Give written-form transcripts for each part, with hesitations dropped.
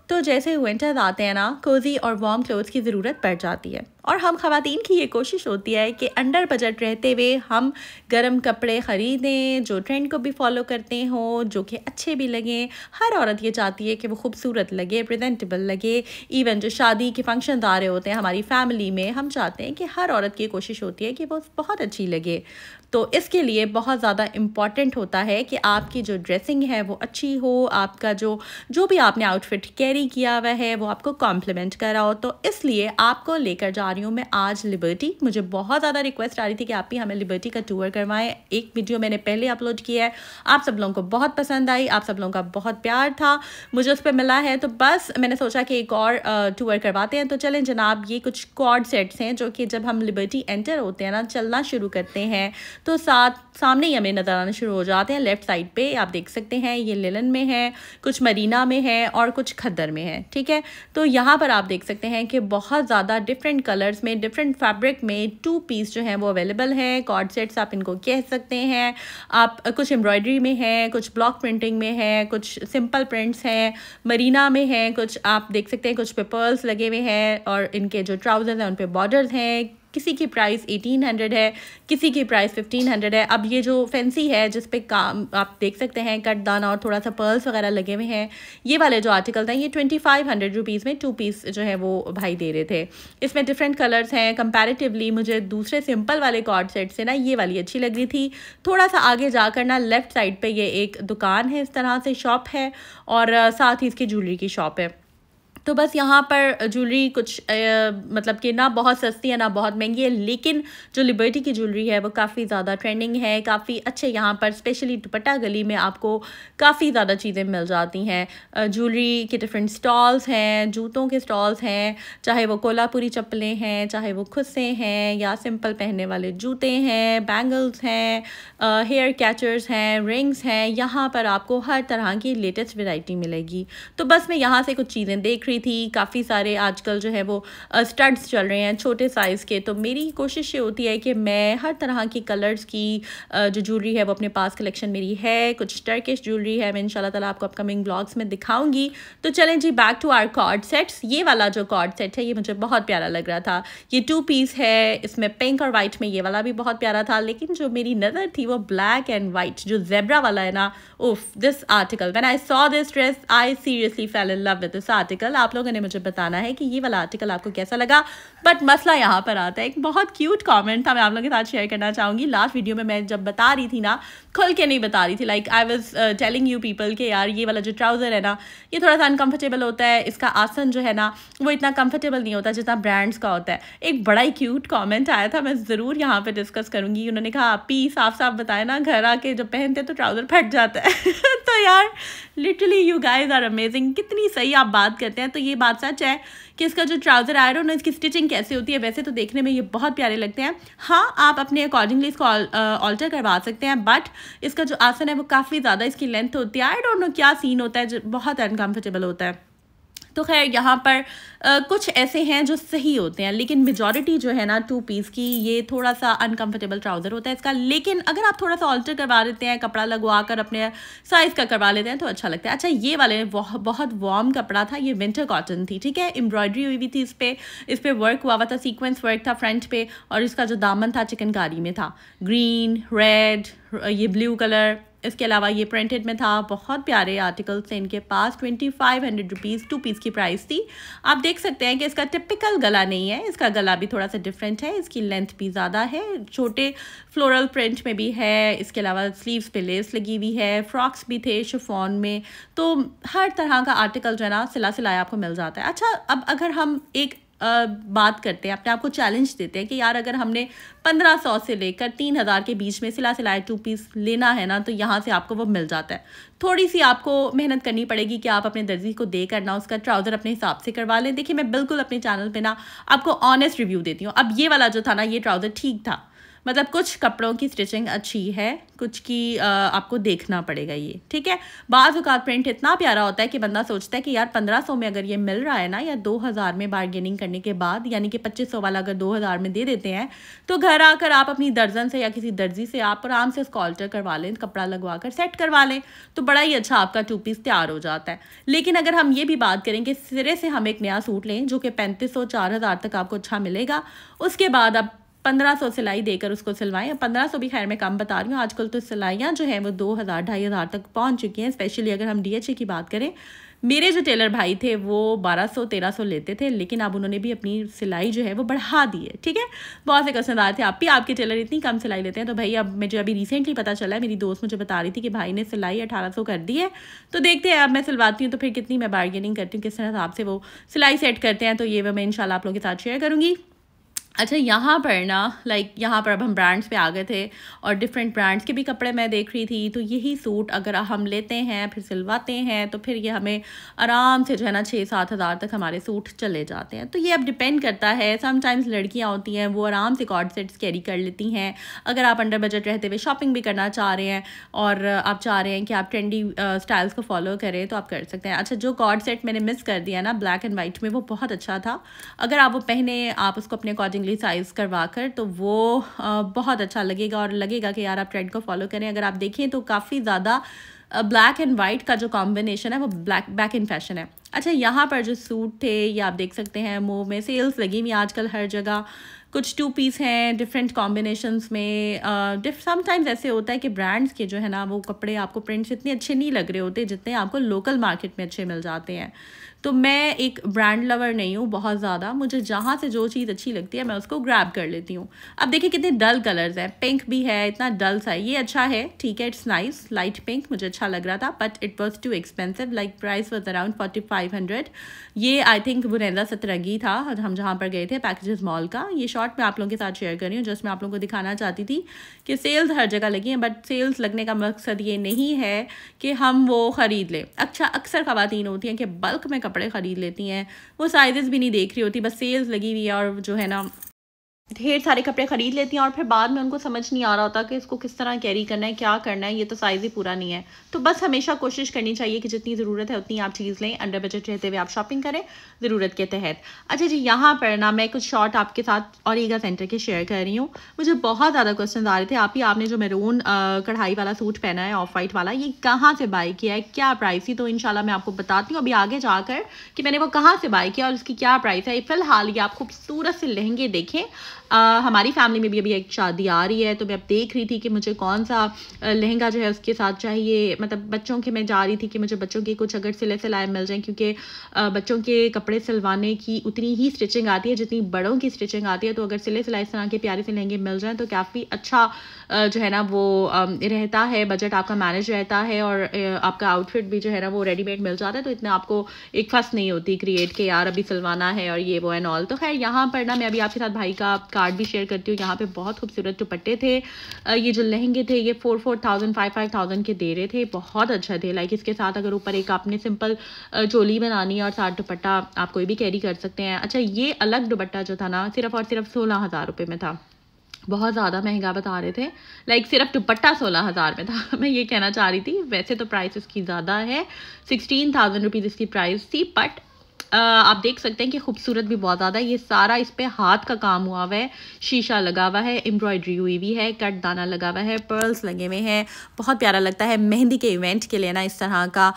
तो जैसे विंटर्स आते हैं ना, कोजी और वार्म क्लोथ्स की ज़रूरत पड़ जाती है और हम ख़वातीन की ये कोशिश होती है कि अंडर बजट रहते हुए हम गर्म कपड़े ख़रीदें जो ट्रेंड को भी फॉलो करते हों, जो कि अच्छे भी लगें। हर औरत ये चाहती है कि वो खूबसूरत लगे, प्रेजेंटेबल लगे। इवन जो शादी के फंक्शन आ रहे होते हैं हमारी फैमिली में, हम चाहते हैं कि हर औरत की कोशिश होती है कि वो बहुत अच्छी लगे। तो इसके लिए बहुत ज़्यादा इम्पॉर्टेंट होता है कि आपकी जो ड्रेसिंग है वो अच्छी हो, आपका जो भी आपने आउटफिट कैरी किया हुआ है वो आपको कॉम्प्लीमेंट करा हो। तो इसलिए आपको लेकर जा रही हूँ मैं आज लिबर्टी। मुझे बहुत ज़्यादा रिक्वेस्ट आ रही थी कि आप भी हमें लिबर्टी का टूर करवाएं। एक वीडियो मैंने पहले अपलोड किया है, आप सब लोगों को बहुत पसंद आई, आप सब लोगों का बहुत प्यार था मुझे उस पर मिला है। तो बस मैंने सोचा कि एक और टूर करवाते हैं। तो चलें जनाब, ये कुछ कॉर्ड सेट्स हैं जो कि जब हम लिबर्टी एंटर होते हैं ना, चलना शुरू करते हैं तो सामने ही हमें नज़र आना शुरू हो जाते हैं। लेफ़्ट साइड पे आप देख सकते हैं ये लिनन में है, कुछ मरीना में है और कुछ खद्दर में है। ठीक है, तो यहाँ पर आप देख सकते हैं कि बहुत ज़्यादा डिफरेंट कलर्स में, डिफरेंट फैब्रिक में 2 पीस जो हैं वो अवेलेबल हैं। कॉर्ड सेट्स आप इनको कह सकते हैं। आप कुछ एम्ब्रॉयडरी में है, कुछ ब्लॉक प्रिंटिंग में है, कुछ सिंपल प्रिंट्स हैं, मरीना में है, कुछ आप देख सकते हैं कुछ पे पर्ल्स लगे हुए हैं और इनके जो ट्राउज़र्स हैं उन पे बॉर्डर्स हैं। किसी की प्राइस 1800 है, किसी की प्राइस 1500 है। अब ये जो फैंसी है जिस पे काम आप देख सकते हैं कट दाना और थोड़ा सा पर्ल्स वगैरह लगे हुए हैं, ये वाले जो आर्टिकल थे ये 2500 रुपीज़ में 2 पीस जो है वो भाई दे रहे थे। इसमें डिफरेंट कलर्स हैं। कंपैरेटिवली मुझे दूसरे सिंपल वाले कॉर्ड सेट से ना ये वाली अच्छी लग रही थी। थोड़ा सा आगे जाकर ना लेफ़्ट साइड पर ये एक दुकान है, इस तरह से शॉप है और साथ ही इसकी ज्वेलरी की शॉप है। तो बस यहाँ पर ज्वेलरी कुछ मतलब कि ना बहुत सस्ती है ना बहुत महंगी है, लेकिन जो लिबर्टी की ज्वेलरी है वो काफ़ी ज़्यादा ट्रेंडिंग है। काफ़ी अच्छे यहाँ पर स्पेशली दुपट्टा गली में आपको काफ़ी ज़्यादा चीज़ें मिल जाती हैं। ज्वेलरी के डिफरेंट स्टॉल्स हैं, जूतों के स्टॉल्स हैं, चाहे वो कोल्हापुरी चप्पलें हैं, चाहे वो खुस्से हैं या सिंपल पहनने वाले जूते हैं, बैंगल्स हैं, हेयर कैचर्स हैं, रिंग्स हैं। यहाँ पर आपको हर तरह की लेटेस्ट वैरायटी मिलेगी। तो बस मैं यहाँ से कुछ चीज़ें देख रही थी। काफ़ी सारे आजकल जो है वो स्टड्स चल रहे हैं छोटे साइज़ के। तो मेरी कोशिश ये होती है कि मैं हर तरह की कलर्स की जो ज्वेलरी है वो अपने पास कलेक्शन मेरी है। कुछ टर्किश ज्वेलरी है, मैं इंशाल्लाह ताला आपको अपकमिंग ब्लॉग्स में दिखाऊंगी। तो चलें जी, back to our coord sets. ये वाला जो कॉर्ड सेट है ये मुझे बहुत प्यारा लग रहा था। ये 2 पीस है, इसमें पिंक और वाइट में, ये वाला भी बहुत प्यारा था। लेकिन जो मेरी नज़र थी वो ब्लैक एंड वाइट जो ज़ेब्रा वाला है ना, उफ, this article when I saw this dress I seriously fail in love with this article. आप लोगों ने मुझे बताना है कि ये वाला आर्टिकल आपको कैसा लगा। बट मसला यहाँ पर आता है, एक बहुत क्यूट कमेंट था, मैं आप लोगों के साथ शेयर करना चाहूँगी। लास्ट वीडियो में मैं जब बता रही थी ना, खुल के नहीं बता रही थी, like I was telling you people कि यार ये वाला जो ट्राउज़र है ना ये थोड़ा सा अनकम्फर्टेबल होता है, इसका आसन जो है ना वो इतना कंफर्टेबल नहीं होता जितना ब्रांड्स का होता है। एक बड़ा ही क्यूट कमेंट आया था, मैं ज़रूर यहाँ पे डिस्कस करूँगी। उन्होंने कहा आप ही साफ साफ बताए ना, घर आके जब पहनते तो ट्राउज़र फट जाता है। तो यार literally you guys are amazing, कितनी सही आप बात करते हैं। तो ये बात सच है कि इसका जो ट्राउज़र आया ना, इसकी स्टिचिंग कैसे होती है, वैसे तो देखने में ये बहुत प्यारे लगते हैं। हाँ, आप अपने अकॉर्डिंगली इसको ऑल्टर करवा सकते हैं, बट इसका जो आसन है वो काफ़ी ज़्यादा इसकी लेंथ होती है। आई डोंट नो क्या सीन होता है जो बहुत अनकम्फर्टेबल होता है। तो खैर यहाँ पर कुछ ऐसे हैं जो सही होते हैं, लेकिन मेजॉरिटी जो है ना 2 पीस की ये थोड़ा सा अनकंफर्टेबल ट्राउज़र होता है इसका। लेकिन अगर आप थोड़ा सा ऑल्टर करवा देते हैं, कपड़ा लगवा कर अपने साइज़ का करवा लेते हैं तो अच्छा लगता है। अच्छा, ये वाले बहुत वार्म कपड़ा था, ये विंटर कॉटन थी। ठीक है, एम्ब्रॉयडरी हुई थी इस पर वर्क हुआ हुआ था, सीक्वेंस वर्क था फ्रंट पे, और इसका जो दामन था चिकनकारी में था, ग्रीन, रेड, ये ब्लू कलर। इसके अलावा ये प्रिंटेड में था। बहुत प्यारे आर्टिकल्स थे इनके पास। 2500 रुपीज़ 2 पीस की प्राइस थी। आप देख सकते हैं कि इसका टिपिकल गला नहीं है, इसका गला भी थोड़ा सा डिफरेंट है, इसकी लेंथ भी ज़्यादा है, छोटे फ्लोरल प्रिंट में भी है। इसके अलावा स्लीव्स पे लेस लगी हुई है, फ्रॉक्स भी थे शिफॉन में। तो हर तरह का आर्टिकल जो है ना सिला सिलाया आपको मिल जाता है। अच्छा, अब अगर हम एक बात करते हैं, अपने आप को चैलेंज देते हैं कि यार अगर हमने 1500 से लेकर 3000 के बीच में सिला सिलाया 2 पीस लेना है ना, तो यहाँ से आपको वो मिल जाता है। थोड़ी सी आपको मेहनत करनी पड़ेगी कि आप अपने दर्जी को दे करना उसका ट्राउज़र अपने हिसाब से करवा लें। देखिए, मैं बिल्कुल अपने चैनल पे ना आपको ऑनेस्ट रिव्यू देती हूँ। अब ये वाला जो था ना, ये ट्राउज़र ठीक था, मतलब कुछ कपड़ों की स्टिचिंग अच्छी है, कुछ की आपको देखना पड़ेगा ये, ठीक है। बाज़ औक़ात प्रिंट इतना प्यारा होता है कि बंदा सोचता है कि यार 1500 में अगर ये मिल रहा है ना, या 2000 में बार्गेनिंग करने के बाद, यानी कि 2500 वाला अगर 2000 में दे देते हैं, तो घर आकर आप अपनी दर्जन से या किसी दर्जी से आप आराम से इसको ऑल्टर करवा लें, कपड़ा लगवा कर सेट करवा लें, तो बड़ा ही अच्छा आपका 2 पीस तैयार हो जाता है। लेकिन अगर हम ये भी बात करें कि सिरे से हम एक नया सूट लें जो कि 3500 4000 तक आपको अच्छा मिलेगा, उसके बाद आप 1500 सिलाई देकर उसको सिलवाएं। 1500 भी खैर मैं कम बता रही हूँ, आजकल तो सिलाइयाँ जो हैं वो 2000 2500 तक पहुँच चुकी हैं। स्पेशली अगर हम DHA की बात करें, मेरे जो टेलर भाई थे वो 1200 1300 लेते थे, लेकिन अब उन्होंने भी अपनी सिलाई जो है वो बढ़ा दी है, ठीक है। बहुत से कस्टमर थे, आप भी आपके टेलर इतनी कम सिलाई लेते हैं, तो भाई अब मुझे अभी रिसेंटली पता चला है, मेरी दोस्त मुझे बता रही थी कि भाई ने सिलाई 1800 कर दी है। तो देखते हैं अब मैं सिलवाती हूँ तो फिर कितनी मैं बार्गेनिंग करती हूँ, किस तरह हिसाब से वो सिलाई सेट करते हैं, तो ये मैं इंशाल्लाह आप लोगों के साथ शेयर करूँगी। अच्छा, यहाँ पर ना यहाँ पर अब हम ब्रांड्स पे आ गए थे और डिफरेंट ब्रांड्स के भी कपड़े मैं देख रही थी। तो यही सूट अगर हम लेते हैं फिर सिलवाते हैं तो फिर ये हमें आराम से जो है ना 6-7 हज़ार तक हमारे सूट चले जाते हैं। तो ये अब डिपेंड करता है, समटाइम्स लड़कियाँ होती हैं वो आराम से कॉर्ड सेट्स कैरी कर लेती हैं। अगर आप अंडर बजट रहते हुए शॉपिंग भी करना चाह रहे हैं और आप चाह रहे हैं कि आप ट्रेंडी स्टाइल्स को फॉलो करें तो आप कर सकते हैं। अच्छा, जो कॉर्ड सेट मैंने मिस कर दिया ना ब्लैक एंड वाइट में, वो बहुत अच्छा था। अगर आप वो पहने, आप उसको अपने अकॉर्डिंगली साइज़ करवा कर, तो वो बहुत अच्छा लगेगा और लगेगा कि यार आप ट्रेंड को फॉलो करें। अगर आप देखें तो काफ़ी ज़्यादा ब्लैक एंड वाइट का जो कॉम्बिनेशन है वो बैक इन फैशन है। अच्छा, यहाँ पर जो सूट थे ये आप देख सकते हैं, मूव में सेल्स लगी हुई आजकल हर जगह। कुछ 2 पीस हैं डिफरेंट कॉम्बिनेशंस में। समटाइम्स ऐसे होता है कि ब्रांड्स के जो है ना वो कपड़े आपको प्रिंट्स इतने अच्छे नहीं लग रहे होते जितने आपको लोकल मार्केट में अच्छे मिल जाते हैं। तो मैं एक ब्रांड लवर नहीं हूँ बहुत ज़्यादा, मुझे जहाँ से जो चीज़ अच्छी लगती है मैं उसको ग्रैब कर लेती हूँ। अब देखिए कितने डल कलर्स हैं, पिंक भी है, इतना डल सा है, ये अच्छा है, ठीक है, इट्स नाइस। लाइट पिंक मुझे अच्छा लग रहा था but it was too expensive, like price was around 4500। ये आई थिंक बुनेंदा सतरंगी था हम जहाँ पर गए थे, पैकेजेस मॉल का। ये शॉर्ट मैं आप लोगों के साथ शेयर कर रही हूँ, जस्ट मैं आप लोगों को दिखाना चाहती थी कि सेल्स हर जगह लगी हैं, बट सेल्स लगने का मकसद ये नहीं है कि हम वो ख़रीद लें। अच्छा, अक्सर ख़वातीन होती हैं कि बल्क में कपड़े ख़रीद लेती हैं, वो साइजेस भी नहीं देख रही होती, बस सेल्स लगी हुई है और जो है ना ढेर सारे कपड़े ख़रीद लेती हैं और फिर बाद में उनको समझ नहीं आ रहा होता कि इसको किस तरह कैरी करना है, क्या करना है, ये तो साइज़ ही पूरा नहीं है। तो बस हमेशा कोशिश करनी चाहिए कि जितनी ज़रूरत है उतनी आप चीज़ लें, अंडर बजट रहते हुए आप शॉपिंग करें ज़रूरत के तहत। अच्छा जी, यहाँ पर ना मैं कुछ शॉर्ट आपके साथ ऑरेगा सेंटर के शेयर कर रही हूँ। मुझे बहुत ज़्यादा क्वेश्चन आ रहे थे, आपने जो मैरून कढ़ाई वाला सूट पहना है ऑफ वाइट वाला, ये कहाँ से बाई किया है, क्या प्राइस थी? तो इंशाल्लाह मैं आपको बताती हूँ अभी आगे जाकर कि मैंने वो कहाँ से बाई किया और उसकी क्या प्राइस है। फ़िलहाल ये आप खूबसूरत से लहंगे देखें। हमारी फैमिली में भी अभी एक शादी आ रही है, तो मैं अब देख रही थी कि मुझे कौन सा लहंगा जो है उसके साथ चाहिए। मतलब बच्चों के मैं जा रही थी कि मुझे बच्चों के कुछ अगर सिले सिलाए मिल जाएं, क्योंकि बच्चों के कपड़े सिलवाने की उतनी ही स्टिचिंग आती है जितनी बड़ों की स्टिचिंग आती है। तो अगर सिले सिलाए इस तरह के प्यारे से लहंगे मिल जाएँ तो काफ़ी अच्छा जो है ना वो रहता है, बजट आपका मैनेज रहता है और आपका आउटफिट भी जो है ना वो रेडीमेड मिल जाता है। तो इतना आपको एक फस नहीं होती क्रिएट के यार अभी सिलवाना है और ये वो एंड ऑल। तो खैर यहाँ पर ना मैं अभी आपके साथ भाई का कार्ड भी शेयर करती हूँ। यहाँ पे बहुत खूबसूरत दुपट्टे थे। ये जो लहंगे थे ये 4,000 5,000 के दे रहे थे, बहुत अच्छा थे। लाइक इसके साथ अगर ऊपर एक आपने सिंपल चोली बनानी है और साथ दुपट्टा आप कोई भी कैरी कर सकते हैं। अच्छा, ये अलग दुपट्टा जो था ना सिर्फ और सिर्फ 16,000 रुपये में था, बहुत ज़्यादा महंगा बता रहे थे। लाइक सिर्फ दुपट्टा 16,000 में था। मैं ये कहना चाह रही थी, वैसे तो प्राइस इसकी ज़्यादा है, 16,000 रुपीज़ इसकी प्राइस थी, बट आप देख सकते हैं कि खूबसूरत भी बहुत ज़्यादा है। ये सारा इस पे हाथ का काम हुआ हुआ है, शीशा लगा हुआ है, एम्ब्रॉयडरी हुई हुई है, कट दाना लगा हुआ है, पर्ल्स लगे हुए हैं, बहुत प्यारा लगता है। मेहंदी के इवेंट के लिए ना इस तरह का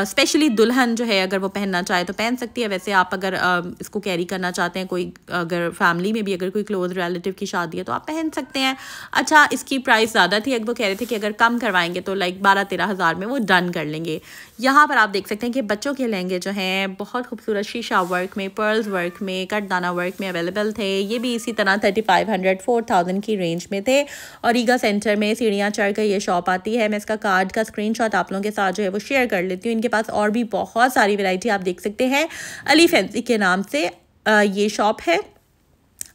स्पेशली दुल्हन जो है अगर वो पहनना चाहे तो पहन सकती है। वैसे आप अगर इसको कैरी करना चाहते हैं, कोई अगर फैमिली में भी अगर कोई क्लोज रिलेटिव की शादी है तो आप पहन सकते हैं। अच्छा, इसकी प्राइस ज़्यादा थी, वो कह रहे थे कि अगर कम करवाएंगे तो लाइक 12-13 हज़ार में वो डन कर लेंगे। यहाँ पर आप देख सकते हैं कि बच्चों के लहंगे जो हैं बहुत खूबसूरत शीशा वर्क में, पर्ल्स वर्क में, कट दाना वर्क में अवेलेबल थे। ये भी इसी तरह 3500 4000 की रेंज में थे। और रीगा सेंटर में सीढ़ियाँ चढ़ कर ये शॉप आती है। मैं इसका कार्ड का स्क्रीनशॉट आप लोगों के साथ जो है वो शेयर कर लेती हूँ। इनके पास और भी बहुत सारी वैरायटी आप देख सकते हैं। अली फैंसी के नाम से ये शॉप है,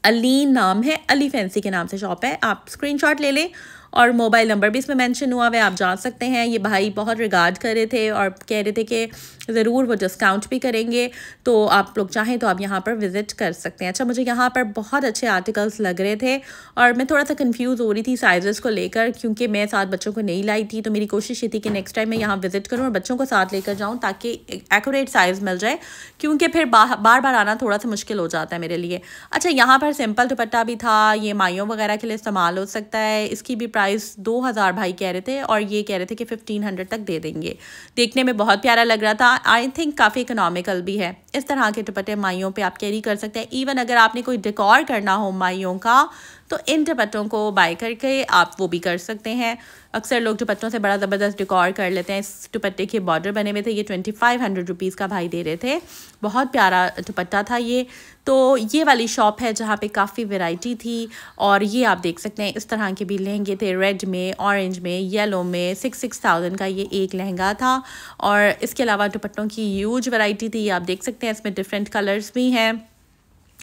अली नाम है, अली फैंसी के नाम से शॉप है। आप स्क्रीनशॉट ले लें और मोबाइल नंबर भी इसमें मेंशन हुआ है, आप जा सकते हैं। ये भाई बहुत रिगार्ड कर रहे थे और कह रहे थे कि ज़रूर वो डिस्काउंट भी करेंगे, तो आप लोग चाहें तो आप यहाँ पर विज़िट कर सकते हैं। अच्छा, मुझे यहाँ पर बहुत अच्छे आर्टिकल्स लग रहे थे और मैं थोड़ा सा कंफ्यूज हो रही थी साइज़ेस को लेकर, क्योंकि मैं साथ बच्चों को नहीं लाई थी। तो मेरी कोशिश ये थी कि नेक्स्ट टाइम मैं यहाँ विज़िट करूँ और बच्चों को साथ लेकर जाऊँ ताकि एक्यूरेट साइज़ मिल जाए, क्योंकि फिर बार बार आना थोड़ा सा मुश्किल हो जाता है मेरे लिए। अच्छा, यहाँ पर सिंपल दुपट्टा भी था, ये माइयों वगैरह के लिए इस्तेमाल हो सकता है। इसकी भी प्राइस 2000 भाई कह रहे थे और ये कह रहे थे कि 1500 तक दे देंगे। देखने में बहुत प्यारा लग रहा था, आई थिंक काफ़ी इकोनॉमिकल भी है। इस तरह के दुपट्टे माइयों पे आप कैरी कर सकते हैं। इवन अगर आपने कोई डेकोर करना हो माइयों का, तो इन दुपट्टों को बाय करके आप वो भी कर सकते हैं। अक्सर लोग दुपट्टों से बड़ा ज़बरदस्त डेकोर कर लेते हैं। इस दुपट्टे के बॉर्डर बने हुए थे, ये 2500 रुपीज़ का भाई दे रहे थे। बहुत प्यारा दुपट्टा था ये। तो ये वाली शॉप है जहाँ पे काफ़ी वैरायटी थी और ये आप देख सकते हैं इस तरह के भी लहंगे थे, रेड में, ऑरेंज में, येलो में। 6,000 का ये एक लहंगा था और इसके अलावा दुपट्टों की ह्यूज वैरायटी थी। आप देख सकते हैं इसमें डिफरेंट कलर्स भी हैं।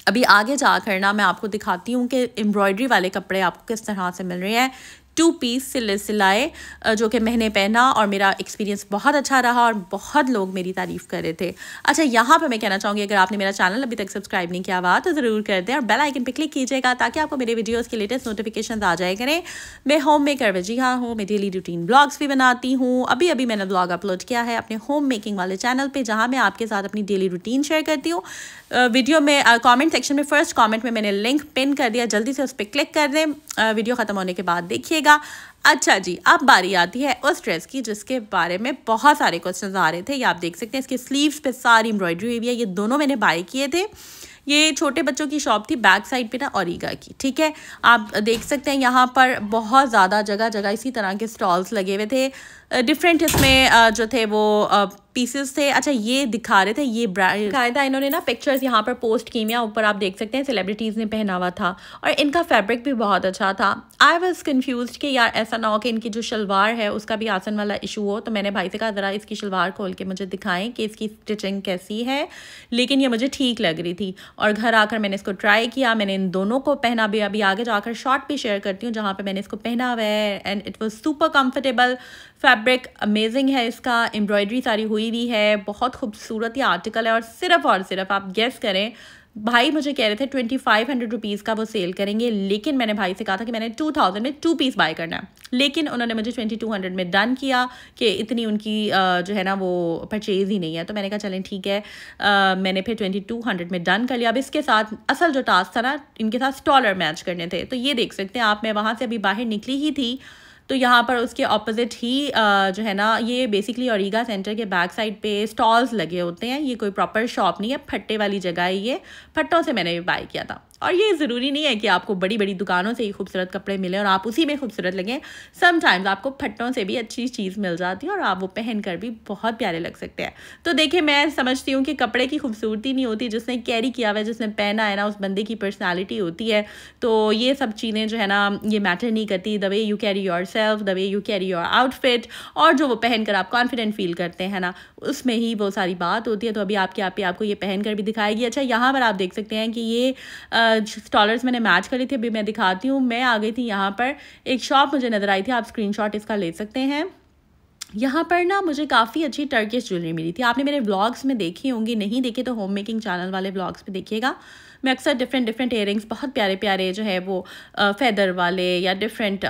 अभी आगे जाकर ना मैं आपको दिखाती हूँ कि एम्ब्रॉयडरी वाले कपड़े आपको किस तरह से मिल रहे हैं। 2 पीस सिलाए जो कि मैंने पहना और मेरा एक्सपीरियंस बहुत अच्छा रहा और बहुत लोग मेरी तारीफ़ कर रहे थे। अच्छा, यहाँ पे मैं कहना चाहूँगी अगर आपने मेरा चैनल अभी तक सब्सक्राइब नहीं किया हुआ तो ज़रूर कर दें और बेल आइकन पे क्लिक कीजिएगा ताकि आपको मेरे वीडियोस के लेटेस्ट नोटिफिकेशन आ जाए करें। मैं होम मेकर वजीहा हूँ, मैं डेली रूटीन ब्लॉग्स भी बनाती हूँ। अभी अभी मैंने ब्लॉग अपलोड किया है अपने होम मेकिंग वाले चैनल पर, जहाँ मैं आपके साथ अपनी डेली रूटीन शेयर करती हूँ। वीडियो में कॉमेंट सेक्शन में फर्स्ट कॉमेंट में मैंने लिंक पिन कर दिया, जल्दी से उस पर क्लिक कर दें। वीडियो ख़त्म होने के बाद देखिएगा। अच्छा जी, अब बारी आती है उस ड्रेस की जिसके बारे में बहुत सारे क्वेश्चंस आ रहे थे। ये आप देख सकते हैं इसके स्लीव्स पे सारी एम्ब्रॉयडरी हुई है। ये दोनों मैंने बाय किए थे। ये छोटे बच्चों की शॉप थी, बैक साइड पे ना ओरिगा की, ठीक है। आप देख सकते हैं यहाँ पर बहुत ज़्यादा जगह जगह इसी तरह के स्टॉल्स लगे हुए थे। डिफरेंट इसमें जो थे वो पीसेस थे। अच्छा, ये दिखा रहे थे, ये कायदा इन्होंने ना पिक्चर्स यहाँ पर पोस्ट की हैं। ऊपर आप देख सकते हैं सेलिब्रिटीज़ ने पहना हुआ था और इनका फैब्रिक भी बहुत अच्छा था। आई वॉज कन्फ्यूज कि यार ऐसा ना हो कि इनकी जो शलवार है उसका भी आसन वाला इशू हो। तो मैंने भाई से कहा ज़रा इसकी शलवार खोल के मुझे दिखाएं कि इसकी स्टिचिंग कैसी है, लेकिन ये मुझे ठीक लग रही थी और घर आकर मैंने इसको ट्राई किया। मैंने इन दोनों को पहना भी, अभी आगे जाकर शॉर्ट भी शेयर करती हूँ जहाँ पर मैंने इसको पहना हुआ है and it was super comfortable. Fabric amazing है, इसका एम्ब्रॉयडरी सारी हुई हुई है, बहुत खूबसूरत ये आर्टिकल है। और सिर्फ आप गेस करें, भाई मुझे कह रहे थे 2500 रुपीज़ का वो सेल करेंगे, लेकिन मैंने भाई से कहा था कि मैंने 2000 में 2 पीस बाय करना है, लेकिन उन्होंने मुझे 2200 में डन किया कि इतनी उनकी जो है ना वो परचेज़ ही नहीं है। तो मैंने कहा चलें ठीक है, मैंने फिर 2200 में डन कर लिया। अब इसके साथ असल जो टास्क था ना, इनके साथ स्टॉलर मैच करने थे। तो ये देख सकते हैं आप, मैं वहाँ से अभी बाहर निकली ही थी तो यहाँ पर उसके ऑपोजिट ही जो है ना, ये बेसिकली ओरिगा सेंटर के बैक साइड पे स्टॉल्स लगे होते हैं। ये कोई प्रॉपर शॉप नहीं है, फट्टे वाली जगह है। ये फट्टों से मैंने बाय किया था। और ये ज़रूरी नहीं है कि आपको बड़ी बड़ी दुकानों से ही खूबसूरत कपड़े मिले और आप उसी में खूबसूरत लगें। समटाइम्स आपको फट्टों से भी अच्छी चीज़ मिल जाती है और आप वो पहन कर भी बहुत प्यारे लग सकते हैं। तो देखिए, मैं समझती हूँ कि कपड़े की खूबसूरती नहीं होती जिसने कैरी किया हुआ है, जिसने पहना है ना, उस बंदे की पर्सनैलिटी होती है। तो ये सब चीज़ें जो है ना, ये मैटर नहीं करती। The way you carry your self, the way you carry your outfit, और जो वो पहन कर आप कॉन्फिडेंट फील करते हैं ना, उसमें ही वो सारी बात होती है। तो अभी आपको ये पहन कर भी दिखाएगी। अच्छा, यहाँ पर आप देख सकते हैं कि ये स्टॉलर्स मैंने मैच करी थी। अभी मैं दिखाती हूँ। मैं आ गई थी यहाँ पर, एक शॉप मुझे नज़र आई थी, आप स्क्रीनशॉट इसका ले सकते हैं। यहाँ पर ना मुझे काफ़ी अच्छी टर्किश ज्वेलरी मिली थी। आपने मेरे व्लॉग्स में देखी होंगी, नहीं देखी तो होम मेकिंग चैनल वाले व्लॉग्स पे देखिएगा। मैं अक्सर डिफरेंट इयरिंग्स, बहुत प्यारे प्यारे जो है वो फेदर वाले या डिफरेंट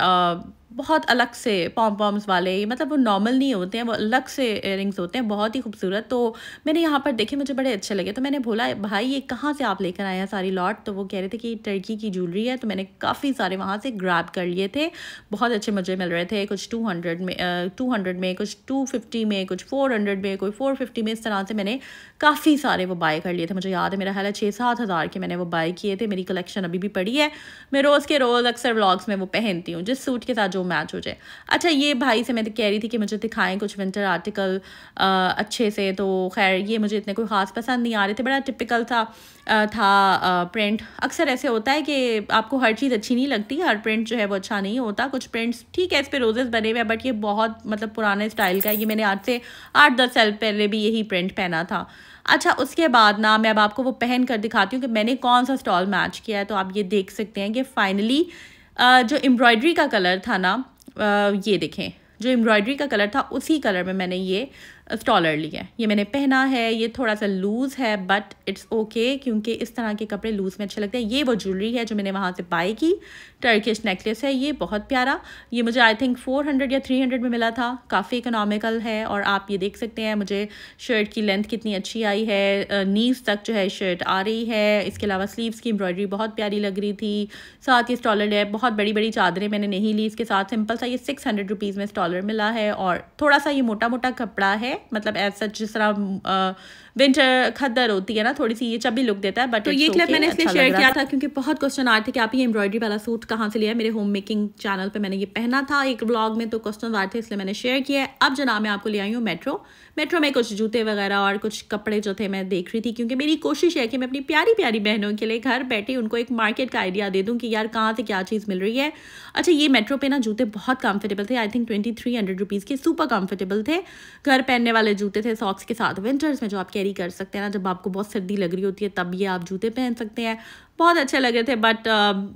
बहुत अलग से पॉम्स वाले, मतलब वो नॉर्मल नहीं होते हैं, वो अलग से इयरिंग्स होते हैं, बहुत ही खूबसूरत। तो मैंने यहाँ पर देखे, मुझे बड़े अच्छे लगे। तो मैंने बोला भाई ये कहाँ से आप लेकर आए हैं सारी लॉट? तो वो कह रहे थे कि टर्की की ज्वेलरी है। तो मैंने काफ़ी सारे वहाँ से ग्रैब कर लिए थे। बहुत अच्छे मुझे मिल रहे थे, कुछ 200 में, कुछ 250 में, कुछ 400 में, कोई 450 में। इस तरह से मैंने काफ़ी सारे वो बाय कर लिए थे। मुझे याद है मेरा ख्याल है 6-7 हज़ार के मैंने वो बाय किए थे। मेरी कलेक्शन अभी भी पड़ी है। मैं रोज़ के रोज़ अक्सर व्लॉग्स में वो पहनती हूँ, जिस सूट के साथ जो मैच हो जाए। अच्छा, ये भाई से मैं कह रही थी कि मुझे दिखाएं कुछ विंटर आर्टिकल अच्छे से। तो खैर ये मुझे इतने कोई ख़ास पसंद नहीं आ रहे थे। बड़ा टिपिकल था प्रिंट। अक्सर ऐसे होता है कि आपको हर चीज़ अच्छी नहीं लगती, हर प्रिंट जो है वो अच्छा नहीं होता। कुछ प्रिंट्स ठीक है, इस पर रोजेस बने हुए हैं, बट ये बहुत मतलब पुराने स्टाइल का है। ये मैंने आज से 8-10 साल पहले भी यही प्रिंट पहना था। अच्छा, उसके बाद ना मैं अब आपको वो पहन कर दिखाती हूँ कि मैंने कौन सा स्टॉल मैच किया है। तो आप ये देख सकते हैं कि फाइनली जो एम्ब्रॉयडरी का कलर था ना, ये देखें, जो एम्ब्रॉयडरी का कलर था उसी कलर में मैंने ये स्टॉलर लिया है। ये मैंने पहना है, ये थोड़ा सा लूज़ है बट इट्स ओके क्योंकि इस तरह के कपड़े लूज़ में अच्छे लगते हैं। ये वो ज्वेलरी है जो मैंने वहाँ से बाई की, टर्किश नेकलेस है, ये बहुत प्यारा। ये मुझे आई थिंक 400 या 300 में मिला था, काफ़ी इकोनॉमिकल है। और आप ये देख सकते हैं मुझे शर्ट की लेंथ कितनी अच्छी आई है, नीज तक जो है शर्ट आ रही है। इसके अलावा स्लीव्स की एम्ब्रॉयडरी बहुत प्यारी लग रही थी। साथ ये स्टॉलर है, बहुत बड़ी बड़ी चादरें मैंने नहीं ली इसके साथ, सिंपल सा ये 600 रुपीज़ में स्टॉलर मिला है। और थोड़ा सा ये मोटा मोटा कपड़ा है, मतलब ऐसा जिस तरह विंटर खद्दर होती है ना, थोड़ी सी ये चबी लुक देता है। बट तो ये क्लिप मैंने इसलिए शेयर किया था क्योंकि बहुत क्वेश्चन आए थे कि आप ये एम्ब्रॉयडरी वाला सूट कहाँ से लिया है। मेरे होम मेकिंग चैनल पे मैंने ये पहना था एक ब्लॉग में, तो क्वेश्चन आए थे इसलिए मैंने शेयर किया है। अब जनाब मैं आपको ले आई हूँ मेट्रो में कुछ जूते वगैरह और कुछ कपड़े जो थे मैं देख रही थी, क्योंकि मेरी कोशिश है कि मैं अपनी प्यारी प्यारी बहनों के लिए घर बैठे उनको एक मार्केट का आइडिया दे दूँ कि यार कहाँ से क्या चीज़ मिल रही है। अच्छा, ये मेट्रो पे ना जूते बहुत कंफर्टेबल थे, आई थिंक 2300 रुपीज़ के, सुपर कंफर्टेबल थे। घर पहनने वाले जूते थे सॉक्स के साथ, विंटर्स में जो आप कैरी कर सकते हैं ना, जब आपको बहुत सर्दी लग रही होती है तब ये आप जूते पहन सकते हैं। बहुत अच्छे लग रहे थे but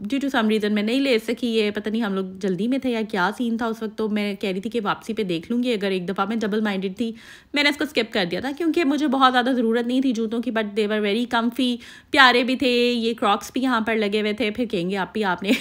due to some reason मैं नहीं ले सकी। ये पता नहीं हम लोग जल्दी में थे या क्या सीन था उस वक्त, तो मैं कह रही थी कि वापसी पे देख लूँगी। अगर एक दफ़ा मैं डबल माइंडेड थी, मैंने इसको स्किप कर दिया था क्योंकि मुझे बहुत ज़्यादा ज़रूरत नहीं थी जूतों की, but they were very comfy, प्यारे भी थे। ये क्रॉक्स भी यहाँ पर लगे हुए थे, फिर कहेंगे आप भी आपने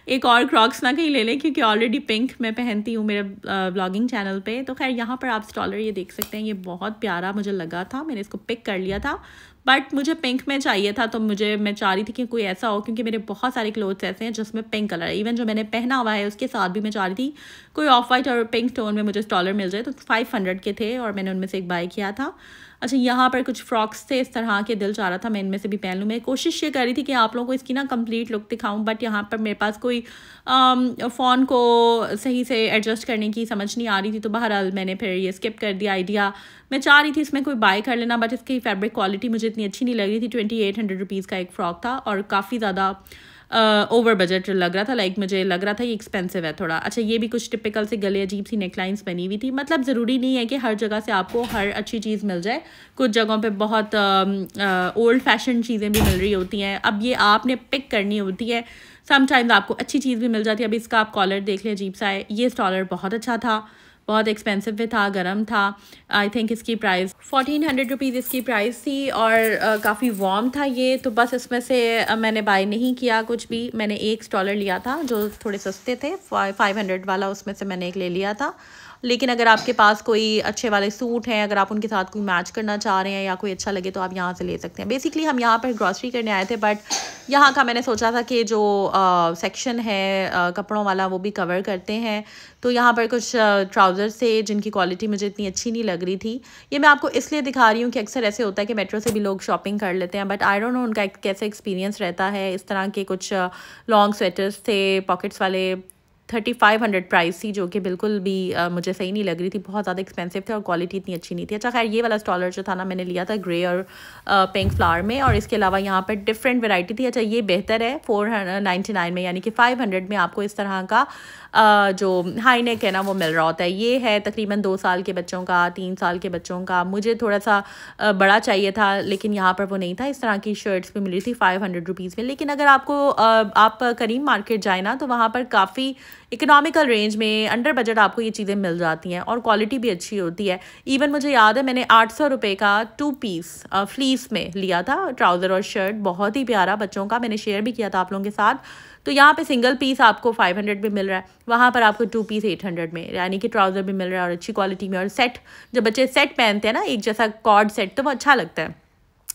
एक और क्रॉक्स ना कहीं ले लें क्योंकि ऑलरेडी पिंक मैं पहनती हूँ मेरे ब्लॉगिंग चैनल पर। तो खैर यहाँ पर आप स्टॉलर ये देख सकते हैं, ये बहुत प्यारा मुझे लगा था, मैंने इसको पिक कर लिया था। बट मुझे पिंक में चाहिए था, तो मैं चाह रही थी कि कोई ऐसा हो, क्योंकि मेरे बहुत सारे क्लोथ्स ऐसे हैं जिसमें पिंक कलर है। इवन जो मैंने पहना हुआ है उसके साथ भी मैं चाह रही थी कोई ऑफ वाइट और पिंक टोन में मुझे स्टॉलर मिल जाए। तो 500 के थे और मैंने उनमें से एक बाय किया था। अच्छा, यहाँ पर कुछ फ्रॉक्स थे इस तरह के, दिल चाह रहा था मैं इनमें से भी पहन लूँ। मैं कोशिश ये कर रही थी कि आप लोगों को इसकी ना कंप्लीट लुक दिखाऊं, बट यहाँ पर मेरे पास कोई फ़ोन को सही से एडजस्ट करने की समझ नहीं आ रही थी, तो बहरहाल मैंने फिर ये स्किप कर दिया आइडिया। मैं चाह रही थी इसमें कोई बाय कर लेना, बट इसकी फैब्रिक क्वालिटी मुझे इतनी अच्छी नहीं लग रही थी। 2800 रुपीज़ का एक फ़्रॉक था और काफ़ी ज़्यादा ओवर बजट लग रहा था, लाइक मुझे लग रहा था ये एक्सपेंसिव है थोड़ा। अच्छा, ये भी कुछ टिपिकल से गले अजीब सी नेकलाइंस बनी हुई थी। मतलब ज़रूरी नहीं है कि हर जगह से आपको हर अच्छी चीज़ मिल जाए, कुछ जगहों पे बहुत ओल्ड फैशन चीज़ें भी मिल रही होती हैं। अब ये आपने पिक करनी होती है, समटाइम्स आपको अच्छी चीज़ भी मिल जाती है। अब इसका आप कॉलर देख लें, अजीब सा है। ये स्टॉलर बहुत अच्छा था, बहुत एक्सपेंसिव भी था, गर्म था। आई थिंक इसकी प्राइस 1400 रुपीज़ इसकी प्राइस थी और काफ़ी वार्म था ये। तो बस इसमें से मैंने बाय नहीं किया कुछ भी। मैंने एक स्टॉलर लिया था जो थोड़े सस्ते थे, 500 वाला, उसमें से मैंने एक ले लिया था। लेकिन अगर आपके पास कोई अच्छे वाले सूट हैं, अगर आप उनके साथ कोई मैच करना चाह रहे हैं या कोई अच्छा लगे तो आप यहाँ से ले सकते हैं। बेसिकली हम यहाँ पर ग्रॉसरी करने आए थे, बट यहाँ का मैंने सोचा था कि जो सेक्शन है कपड़ों वाला वो भी कवर करते हैं। तो यहाँ पर कुछ ट्राउज़र्स थे जिनकी क्वालिटी मुझे इतनी अच्छी नहीं लग रही थी। ये मैं आपको इसलिए दिखा रही हूँ कि अक्सर ऐसे होता है कि मेट्रो से भी लोग शॉपिंग कर लेते हैं, बट आई डोंट नो उनका कैसे एक्सपीरियंस रहता है। इस तरह के कुछ लॉन्ग स्वेटर्स थे पॉकेट्स वाले, 3500 प्राइस थी, जो कि बिल्कुल भी मुझे सही नहीं लग रही थी, बहुत ज़्यादा एक्सपेंसिव थे और क्वालिटी इतनी अच्छी नहीं थी। अच्छा, खैर ये वाला स्टॉलर जो था ना, मैंने लिया था ग्रे और पिंक फ्लावर में, और इसके अलावा यहाँ पर डिफरेंट वैरायटी थी। अच्छा, ये बेहतर है 499 में, यानी कि 500 में आपको इस तरह का जो हाई नेक है ना वो मिल रहा होता है। ये है तकरीबन 2 साल के बच्चों का, 3 साल के बच्चों का। मुझे थोड़ा सा बड़ा चाहिए था, लेकिन यहाँ पर वो नहीं था। इस तरह की शर्ट्स भी मिल रही थी 500 रुपीज़ में। लेकिन अगर आपको आप करीम मार्केट जाए ना, तो वहाँ पर काफ़ी इकोनॉमिकल रेंज में अंडर बजट आपको ये चीज़ें मिल जाती हैं और क्वालिटी भी अच्छी होती है। इवन मुझे याद है मैंने 800 रुपये का 2 पीस फ्लीस में लिया था, ट्राउज़र और शर्ट, बहुत ही प्यारा बच्चों का। मैंने शेयर भी किया था आप लोगों के साथ। तो यहाँ पे सिंगल पीस आपको 500 में मिल रहा है, वहाँ पर आपको 2 पीस 800 में, यानी कि ट्राउज़र भी मिल रहा है और अच्छी क्वालिटी में। और सेट, जब बच्चे सेट पहनते हैं ना एक जैसा कॉर्ड सेट, तो वो अच्छा लगता है।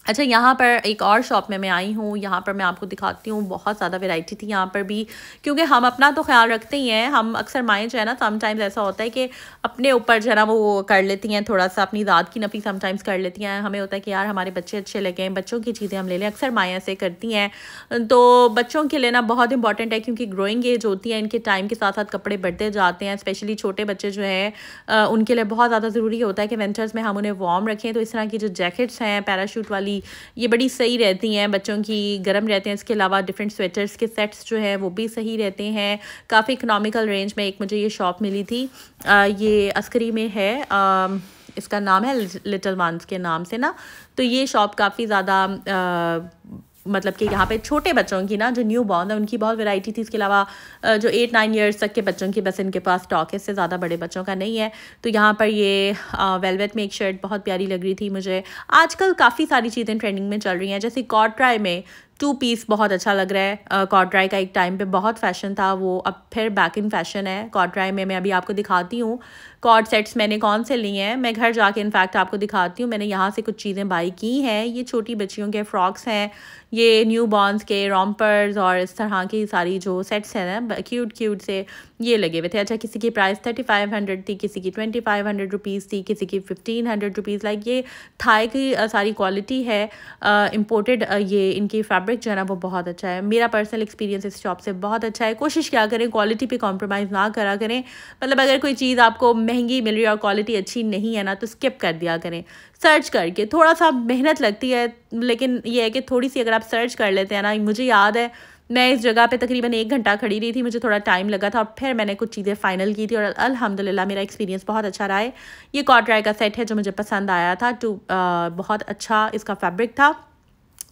अच्छा, यहाँ पर एक और शॉप में मैं आई हूँ, यहाँ पर मैं आपको दिखाती हूँ। बहुत ज़्यादा वैरायटी थी यहाँ पर भी, क्योंकि हम अपना तो ख्याल रखते ही हैं। हम अक्सर माएँ जो है ना, समटाइम्स ऐसा होता है कि अपने ऊपर जो है ना वो कर लेती हैं, थोड़ा सा अपनी ज़ात की नफ़ी समटाइम्स कर लेती हैं। हमें होता है कि यार हमारे बच्चे अच्छे लगें, बच्चों की चीज़ें हम ले लें, अक्सर माएँ ऐसे करती हैं। तो बच्चों के लेना बहुत इंपॉर्टेंट है, क्योंकि ग्रोइंग एज होती है, इनके टाइम के साथ साथ कपड़े बढ़ते जाते हैं। स्पेशली छोटे बच्चे जो हैं उनके लिए बहुत ज़्यादा ज़रूरी होता है कि विंटर्स में हम उन्हें वार्म रखें। तो इस तरह की जो जैकेट्स हैं पैराशूट वाली, ये बड़ी सही रहती हैं, बच्चों की गर्म रहते हैं। इसके अलावा डिफरेंट स्वेटर्स के सेट्स जो हैं वो भी सही रहते हैं, काफ़ी इकोनॉमिकल रेंज में। एक मुझे ये शॉप मिली थी, ये अस्करी में है, इसका नाम है लिटिल वंस के नाम से ना। तो ये शॉप काफ़ी ज़्यादा मतलब कि यहाँ पे छोटे बच्चों की ना, जो न्यू बॉर्न है उनकी बहुत वैरायटी थी। इसके अलावा जो 8-9 ईयर्स तक के बच्चों की बस इनके पास स्टॉक है, इससे ज़्यादा बड़े बच्चों का नहीं है। तो यहाँ पर ये वेलवेट में एक शर्ट बहुत प्यारी लग रही थी मुझे। आजकल काफ़ी सारी चीज़ें ट्रेंडिंग में चल रही हैं, जैसे कॉटराई में 2 पीस बहुत अच्छा लग रहा है। कॉटराई का एक टाइम पे बहुत फैशन था, वो अब फिर बैक इन फैशन है। कॉटराई में मैं अभी आपको दिखाती हूँ कॉट सेट्स मैंने कौन से लिए हैं। मैं घर जाके इनफैक्ट आपको दिखाती हूँ। मैंने यहाँ से कुछ चीज़ें बाई की हैं। ये छोटी बच्चियों के फ्रॉक्स हैं, ये न्यू बॉर्न्स के रॉम्पर्स और इस तरह की सारी जो सेट्स हैं ना, क्यूट क्यूट से ये लगे हुए थे। अच्छा, किसी की प्राइस 3500 थी, किसी की 2500 रुपीज़ थी, किसी की 1500 रुपीज़। लाइक ये थाई की सारी क्वालिटी है, इम्पोर्टेड। ये इनकी फैब्रिक जो है ना वो बहुत अच्छा है। मेरा पर्सनल एक्सपीरियंस इस शॉप से बहुत अच्छा है। कोशिश क्या करें, क्वालिटी पे कॉम्प्रोमाइज़ ना करा करें। मतलब अगर कोई चीज़ आपको महंगी मिल रही है और क्वालिटी अच्छी नहीं है ना, तो स्किप कर दिया करें। सर्च करके थोड़ा सा मेहनत लगती है, लेकिन ये है कि थोड़ी सी अगर आप सर्च कर लेते हैं ना। मुझे याद है मैं इस जगह पे तकरीबन 1 घंटा खड़ी रही थी, मुझे थोड़ा टाइम लगा था और फिर मैंने कुछ चीज़ें फ़ाइनल की थी और अल्हम्दुलिल्लाह मेरा एक्सपीरियंस बहुत अच्छा रहा है। ये कॉटराई का सेट है जो मुझे पसंद आया था। बहुत अच्छा इसका फैब्रिक था।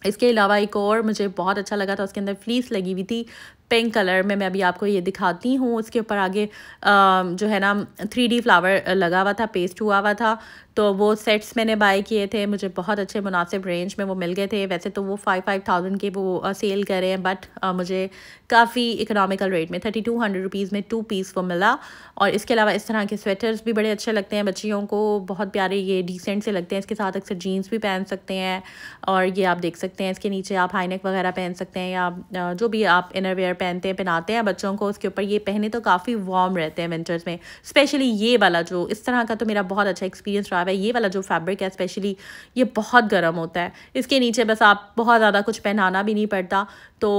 इसके अलावा एक और मुझे बहुत अच्छा लगा था, उसके अंदर फ्लीस लगी हुई थी पिंक कलर में। मैं अभी आपको ये दिखाती हूँ। उसके ऊपर आगे जो है ना 3D फ्लावर लगा हुआ था, पेस्ट हुआ हुआ था। तो वो सेट्स मैंने बाय किए थे, मुझे बहुत अच्छे मुनासिब रेंज में वो मिल गए थे। वैसे तो वो 5,000 के वो सेल कर रहे हैं, बट मुझे काफ़ी इकोनॉमिकल रेट में 3,200 रुपीज़ में 2 पीस वो मिला। और इसके अलावा इस तरह के स्वेटर्स भी बड़े अच्छे लगते हैं बच्चियों को, बहुत प्यारे, ये डिसेंट से लगते हैं। इसके साथ अक्सर जीन्स भी पहन सकते हैं और ये आप देख सकते हैं इसके नीचे आप हाई नेक वगैरह पहन सकते हैं, या जो भी आप इनरवेयर पहनाते हैं बच्चों को, उसके ऊपर ये पहने तो काफ़ी वार्म रहते हैं विंटर्स में। स्पेशली ये वाला जो इस तरह का तो मेरा बहुत अच्छा एक्सपीरियंस रहा है। ये वाला जो फैब्रिक है स्पेशली ये बहुत गर्म होता है। इसके नीचे बस आप बहुत ज़्यादा कुछ पहनाना भी नहीं पड़ता। तो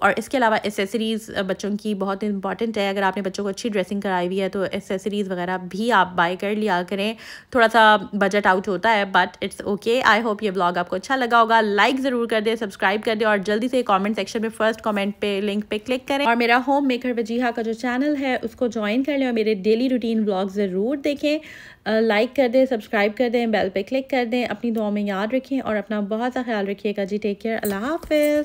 और इसके अलावा एसेसरीज़ बच्चों की बहुत इंपॉर्टेंट है। अगर आपने बच्चों को अच्छी ड्रेसिंग कराई हुई है तो एसेसरीज़ वगैरह भी आप बाय कर लिया करें। थोड़ा सा बजट आउट होता है, but it's okay. I hope ये व्लॉग आपको अच्छा लगा होगा। लाइक ज़रूर कर दें, सब्सक्राइब कर दें और जल्दी से कमेंट सेक्शन में फर्स्ट कमेंट पे लिंक पे क्लिक करें और मेरा होम मेकर वजीहा का जो चैनल है उसको ज्वाइन कर लें और मेरे डेली रूटीन व्लॉग ज़रूर देखें। लाइक कर दें, सब्सक्राइब कर दें, बेल पे क्लिक कर दें। अपनी दुआ में याद रखें और अपना बहुत सा ख्याल रखिएगा जी। टेक केयर, अल्लाह हाफिज़।